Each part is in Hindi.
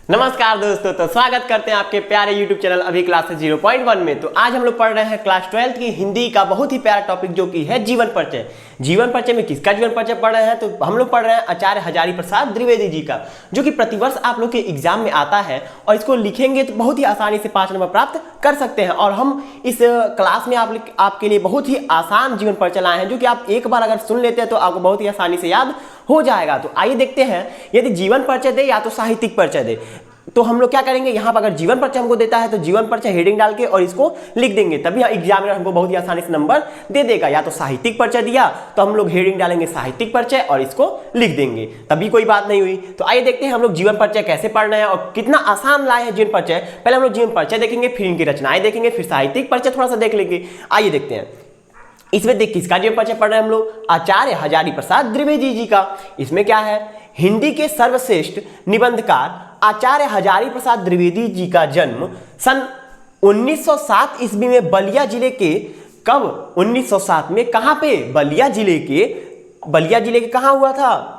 नमस्कार दोस्तों, तो स्वागत करते हैं आपके प्यारे YouTube चैनल अभी क्लासेस 0.1 में। तो आज हम लोग पढ़ रहे हैं क्लास 12 की हिंदी का बहुत ही प्यारा टॉपिक जो कि है जीवन परिचय। जीवन परिचय में किसका जीवन परिचय पढ़ रहे हैं? तो हम लोग पढ़ रहे हैं आचार्य हजारी प्रसाद द्विवेदी जी का, जो कि प्रतिवर्ष आप लोग के एग्जाम में आता है और इसको लिखेंगे तो बहुत ही आसानी से 5 नंबर प्राप्त कर सकते हैं। और हम इस क्लास में आपके लिए बहुत ही आसान जीवन परिचय लाए हैं, जो कि आप एक बार अगर सुन लेते हैं तो आपको बहुत ही आसानी से याद हो जाएगा। तो आइए देखते हैं, यदि जीवन परिचय दे या तो साहित्यिक परिचय दे, तो हम लोग क्या करेंगे, यहाँ पर अगर जीवन परिचय हमको देता है तो जीवन परिचय हेडिंग डाल के और इसको लिख देंगे, तभी एग्जामिनर हमको बहुत ही आसानी से नंबर दे देगा। या तो साहित्यिक परिचय दिया तो हम लोग हेडिंग डालेंगे साहित्यिक परिचय और इसको लिख देंगे, तभी कोई बात नहीं हुई। तो आइए देखते हैं हम लोग जीवन परिचय कैसे पढ़ रहे हैं और कितना आसान लाए हैं जीवन परिचय। पहले हम लोग जीवन परिचय देखेंगे, फिर इनकी रचनाएं देखेंगे, फिर साहित्यिक परिचय थोड़ा सा देख लेंगे। आइए देखते हैं, इसमें देख किसका जीवन परिचय पढ़ रहे हैं हम लोग, आचार्य हजारी प्रसाद द्विवेदी जी का। इसमें क्या है, हिंदी के सर्वश्रेष्ठ निबंधकार आचार्य हजारी प्रसाद द्विवेदी जी का जन्म सन 1907 ईस्वी में बलिया जिले के, कब 1907 में, कहां पे, बलिया जिले के कहां हुआ था,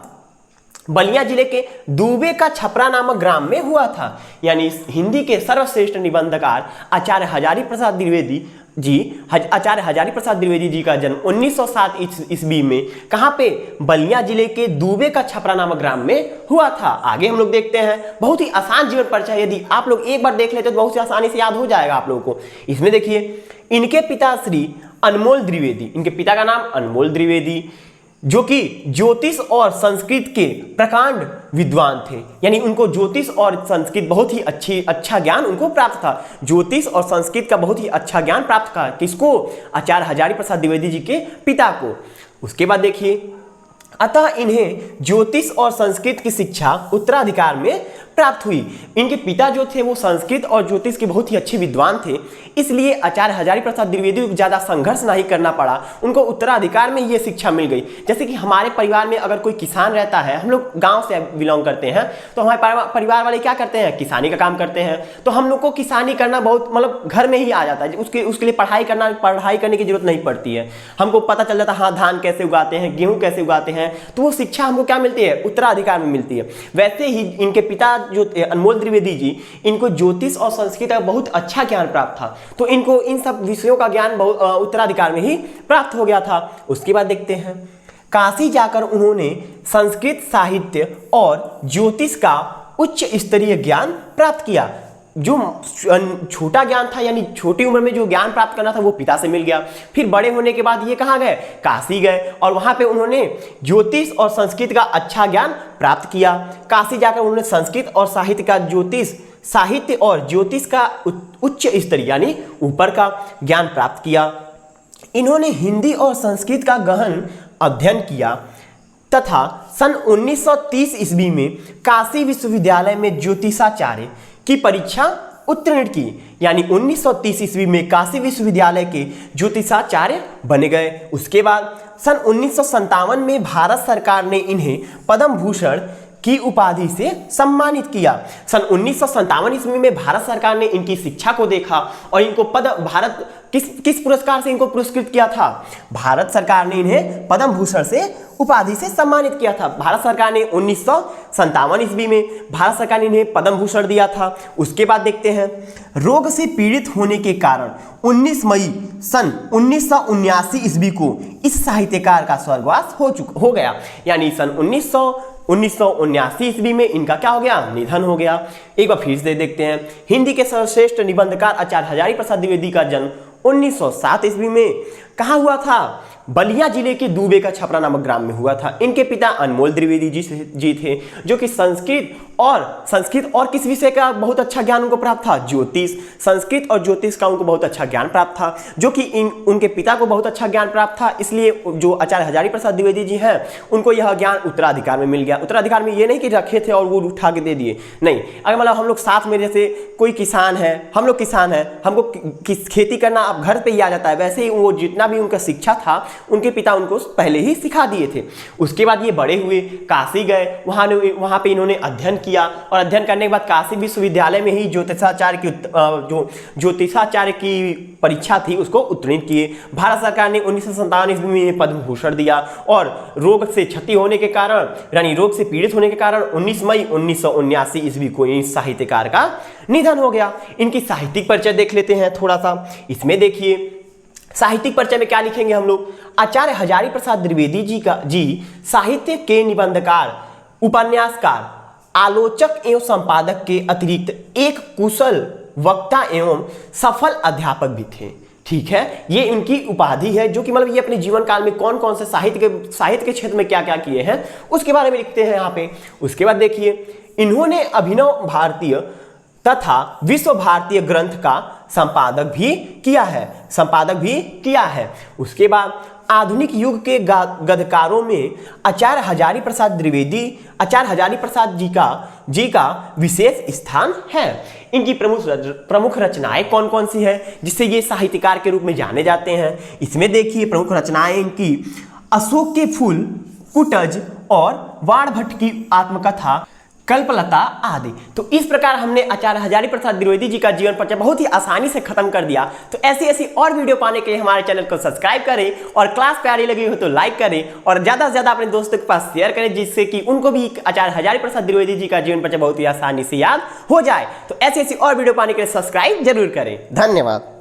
बलिया जिले के दूबे का छपरा नामक ग्राम में हुआ था। यानी हिंदी के सर्वश्रेष्ठ निबंधकार आचार्य हजारी प्रसाद द्विवेदी जी का जन्म 1907 ईस्वी में कहां पे, बलिया जिले के दूबे का छपरा नामक ग्राम में हुआ था। आगे हम लोग देखते हैं, बहुत ही आसान जीवन परिचय, यदि आप लोग एक बार देख लेते तो बहुत ही आसानी से याद हो जाएगा आप लोगों को। इसमें देखिए, इनके पिता श्री अनमोल द्विवेदी, इनके पिता का नाम अनमोल द्विवेदी, जो कि ज्योतिष और संस्कृत के प्रकांड विद्वान थे। यानी उनको ज्योतिष और संस्कृत बहुत ही अच्छा ज्ञान उनको प्राप्त था। ज्योतिष और संस्कृत का बहुत ही अच्छा ज्ञान प्राप्त था किसको, आचार्य हजारी प्रसाद द्विवेदी जी के पिता को। उसके बाद देखिए, अतः इन्हें ज्योतिष और संस्कृत की शिक्षा उत्तराधिकार में प्राप्त हुई। इनके पिता जो थे वो संस्कृत और ज्योतिष के बहुत ही अच्छे विद्वान थे, इसलिए आचार्य हजारी प्रसाद द्विवेदी को ज़्यादा संघर्ष नहीं करना पड़ा, उनको उत्तराधिकार में ये शिक्षा मिल गई। जैसे कि हमारे परिवार में अगर कोई किसान रहता है, हम लोग गांव से बिलोंग करते हैं, तो हमारे परिवार वाले क्या करते हैं, किसानी का काम करते हैं, तो हम लोग को किसानी करना बहुत मतलब घर में ही आ जाता है। उसके लिए पढ़ाई करने की जरूरत नहीं पड़ती है। हमको पता चल जाता है हाँ धान कैसे उगाते हैं, गेहूँ कैसे उगाते हैं, तो वो शिक्षा हमको क्या मिलती है, उत्तराधिकार में मिलती है। वैसे ही इनके पिता जो अनमोल द्विवेदी जी, इनको ज्योतिष और संस्कृत का बहुत अच्छा ज्ञान प्राप्त था, तो इनको इन सब विषयों का ज्ञान उत्तराधिकार में ही प्राप्त हो गया था। उसके बाद देखते हैं, काशी जाकर उन्होंने संस्कृत साहित्य और ज्योतिष का उच्च स्तरीय ज्ञान प्राप्त किया। जो छोटा ज्ञान था, यानी छोटी उम्र में जो ज्ञान प्राप्त करना था वो पिता से मिल गया। फिर बड़े होने के बाद ये कहाँ गए, काशी गए, और वहाँ पे उन्होंने ज्योतिष और संस्कृत का अच्छा ज्ञान प्राप्त किया। काशी जाकर उन्होंने संस्कृत और साहित्य और ज्योतिष का उच्च स्तरीय यानी ऊपर का ज्ञान प्राप्त किया। इन्होंने हिंदी और संस्कृत का गहन अध्ययन किया तथा सन 1930 ईस्वी में काशी विश्वविद्यालय में ज्योतिषाचार्य की परीक्षा उत्तीर्ण की। यानी 1930 ईस्वी में काशी विश्वविद्यालय के ज्योतिषाचार्य बने गए। उसके बाद सन 1957 में भारत सरकार ने इन्हें पद्म भूषण की उपाधि से सम्मानित किया। सन 1957 ईस्वी में भारत सरकार ने इनकी शिक्षा को देखा और इनको किस पुरस्कार से इनको पुरस्कृत किया था, भारत सरकार ने इन्हें पद्म भूषण से उपाधि से सम्मानित किया था। भारत सरकार ने 1957 ईस्वी में भारत सरकार ने इन्हें पद्म भूषण दिया था। उसके बाद देखते हैं, रोग से पीड़ित होने के कारण 19 मई सन 1979 ईस्वी को इस साहित्यकार का स्वर्गवास हो गया। यानी सन 1979 ईस्वी में इनका क्या हो गया, निधन हो गया। एक बार फिर से देखते हैं, हिंदी के सर्वश्रेष्ठ निबंधकार आचार्य हजारी प्रसाद द्विवेदी का जन्म 1907 ईस्वी में कहाँ हुआ था, बलिया जिले के दूबे का छपरा नामक ग्राम में हुआ था। इनके पिता अनमोल द्विवेदी जी थे, जो कि संस्कृत और किस विषय का बहुत अच्छा ज्ञान उनको प्राप्त था, ज्योतिष, संस्कृत और ज्योतिष का उनको बहुत अच्छा ज्ञान प्राप्त था, जो कि उनके पिता को बहुत अच्छा ज्ञान प्राप्त था। इसलिए जो आचार्य हजारी प्रसाद द्विवेदी जी हैं, उनको यह ज्ञान उत्तराधिकार में मिल गया। उत्तराधिकार में ये नहीं कि रखे थे और वो उठा के दे दिए, नहीं। अगर मतलब हम लोग साथ में, जैसे कोई किसान है, हम लोग किसान हैं, हमको खेती करना अब घर पे ही आ जाता है, वैसे ही वो जितना भी उनका शिक्षा था उनके पिता उनको पहले ही सिखा दिए थे। उसके बाद ये बड़े हुए, काशी गए, वहाँ पे इन्होंने अध्ययन किया और अध्ययन करने के बाद काशी विश्वविद्यालय में ही ज्योतिषाचार्य की परीक्षा थी उसको उत्तीर्ण किए। भारत सरकार ने 1957 ईस्वी में पद्म भूषण दिया और रोग से क्षति होने के कारण, यानी रोग से पीड़ित होने के कारण 19 मई 1979 ईस्वी को इस साहित्यकार का निधन हो गया। इनकी साहित्यिक परिचय देख लेते हैं थोड़ा सा। इसमें देखिए साहित्यिक परिचय में क्या लिखेंगे हम लोग, आचार्य हजारी प्रसाद द्विवेदी जी साहित्य के निबंधकार, उपन्यासकार, आलोचक एवं संपादक के अतिरिक्त एक कुशल वक्ता एवं सफल अध्यापक भी थे। ठीक है, ये इनकी उपाधि है जो कि मतलब ये अपने जीवन काल में कौन कौन से साहित्य के क्षेत्र में क्या क्या किए हैं उसके बारे में लिखते हैं यहाँ पे। उसके बाद देखिए इन्होंने अभिनव भारतीय तथा विश्व भारतीय ग्रंथ का संपादक भी किया है। उसके बाद आधुनिक युग के गद्यकारों में आचार्य हजारी प्रसाद जी का विशेष स्थान है। इनकी प्रमुख रचनाएं कौन कौन सी है जिससे ये साहित्यकार के रूप में जाने जाते हैं। इसमें देखिए प्रमुख रचनाएं इनकी अशोक के फूल, कुटज और वाणभट्ट की आत्मकथा, कल्पलता आदि। तो इस प्रकार हमने आचार्य हजारी प्रसाद द्विवेदी जी का जीवन परिचय बहुत ही आसानी से खत्म कर दिया। तो ऐसी और वीडियो पाने के लिए हमारे चैनल को सब्सक्राइब करें और क्लास प्यारी लगी हो तो लाइक करें और ज़्यादा से ज़्यादा अपने दोस्तों के पास शेयर करें जिससे कि उनको भी आचार्य हजारी प्रसाद द्विवेदी जी का जीवन परिचय बहुत ही आसानी से याद हो जाए। तो ऐसी और वीडियो पाने के लिए सब्सक्राइब जरूर करें। धन्यवाद।